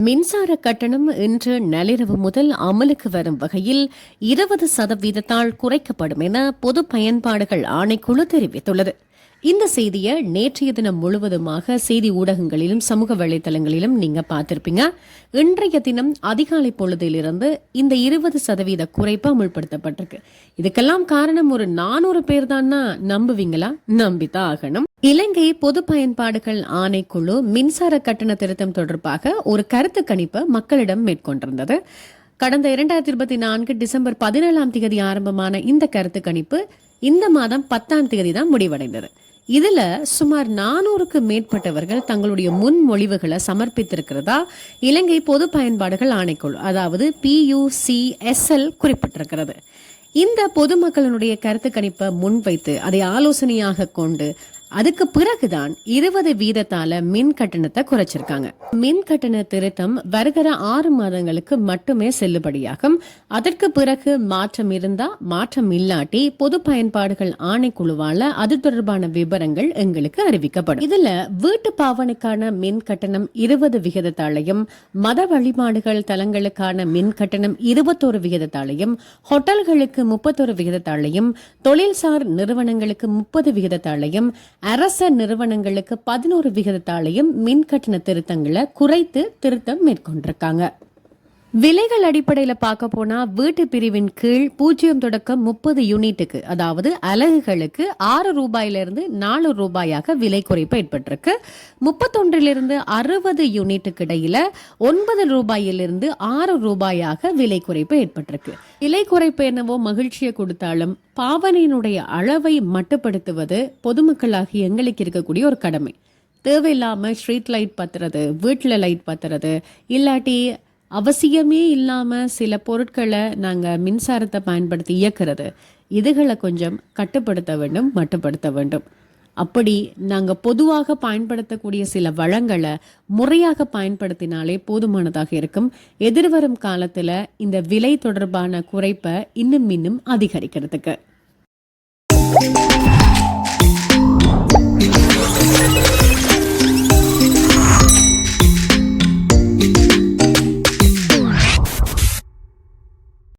மின்சார கட்டணம் இன்று நள்ளிரவு முதல் அமலுக்கு வரும் வகையில் 20% குறைக்கப்படும் என பொது பயன்பாடுகள் ஆணைக்குழு தெரிவித்துள்ளது. இந்த செய்தியை நேற்றைய தினம் முழுவதுமாக செய்தி ஊடகங்களிலும் சமூக வலைதளங்களிலும் நீங்க பார்த்திருப்பீங்க. இன்றைய தினம் அதிகாலை பொழுதிலிருந்து இந்த 20% குறைப்பு அமுல்படுத்தப்பட்டிருக்கு. இதுக்கெல்லாம் காரணம் ஒரு 400 பேர் தான்னா நம்புவீங்களா? நம்பித்தான் ஆகணும். இலங்கை பொது பயன்பாடுகள் ஆணைக்குழு மின்சார கட்டண திருத்தம் தொடர்பாக ஒரு கருத்து கணிப்பை மக்களிடம் மேற்கொண்டிருந்தது. கடந்த 2024 டிசம்பர் 17 ஆரம்பமான இந்த கருத்து கணிப்பு இந்த மாதம் 10 தான் முடிவடைந்தது. இதுல சுமார் 400க்கு மேற்பட்டவர்கள் தங்களுடைய முன்மொழிவுகளை சமர்ப்பித்திருக்கிறதா இலங்கை பொது பயன்பாடுகள் ஆணைக்குழு, அதாவது PUCSL குறிப்பிட்டிருக்கிறது. இந்த பொதுமக்களுடைய கருத்து கணிப்பை முன்வைத்து அதை ஆலோசனையாக கொண்டு அதுக்கு பிறகுதான் 20% மின் கட்டணத்தை குறைச்சிருக்காங்க. மின் கட்டண திருத்தம் வருகிற 6 மாதங்களுக்கு மட்டுமே செல்லுபடியாகும். அதற்கு பிறகு மாற்றம் இருந்தா மாற்றம் இல்லாட்டி பொது பயன்பாடுகள் ஆணைக்குழுவால அது தொடர்பான விவரங்கள் எங்களுக்கு அறிவிக்கப்படும். இதுல வீட்டு பாவனைக்கான மின் கட்டணம் 20%, மத வழிபாடுகள் தலங்களுக்கான மின் கட்டணம் 21%, ஹோட்டல்களுக்கு 31%, தொழில்சார் நிறுவனங்களுக்கு 30%, அரச நிறுவனங்களுக்கு 11% மின் கட்டண திருத்தங்களை குறைத்து திருத்தம் மேற்கொண்டிருக்காங்க. விலைகள் அடிப்படையில பார்க்க போனா வீட்டு பிரிவின் கீழ் 0 தொடக்கம் 30 யூனிட்டுக்கு, அதாவது அலகுகளுக்கு 6 ரூபாயிலிருந்து 4 ரூபாயாக விலை குறைப்பு ஏற்பட்டிருக்கு. 31 60 யூனிட்டுக்கு இடையில 9 ரூபாயிலிருந்து 6 ரூபாயாக விலை குறைப்பு ஏற்பட்டிருக்கு. விலை குறைப்பு என்னவோ மகிழ்ச்சியை கொடுத்தாலும் பாவனையினுடைய அளவை மட்டுப்படுத்துவது பொதுமக்களாகி எங்களுக்கு இருக்கக்கூடிய ஒரு கடமை. தேவையில்லாம ஸ்ட்ரீட் லைட் பத்துறது, வீட்டுல லைட் பத்துறது, இல்லாட்டி அவசியமே இல்லாம சில பொருட்களை நாங்க மின்சாரத்தை பயன்படுத்தி இயக்கிறது, இதுகளை கொஞ்சம் கட்டுப்படுத்த வேண்டும், மட்டுப்படுத்த வேண்டும். அப்படி நாங்க பொதுவாக பயன்படுத்தக்கூடிய சில வளங்களை முறையாக பயன்படுத்தினாலே போதுமானதாக இருக்கும். எதிர்வரும் காலத்துல இந்த விலை தொடர்பான குறைப்பை இன்னும் அதிகரிக்கிறதுக்கு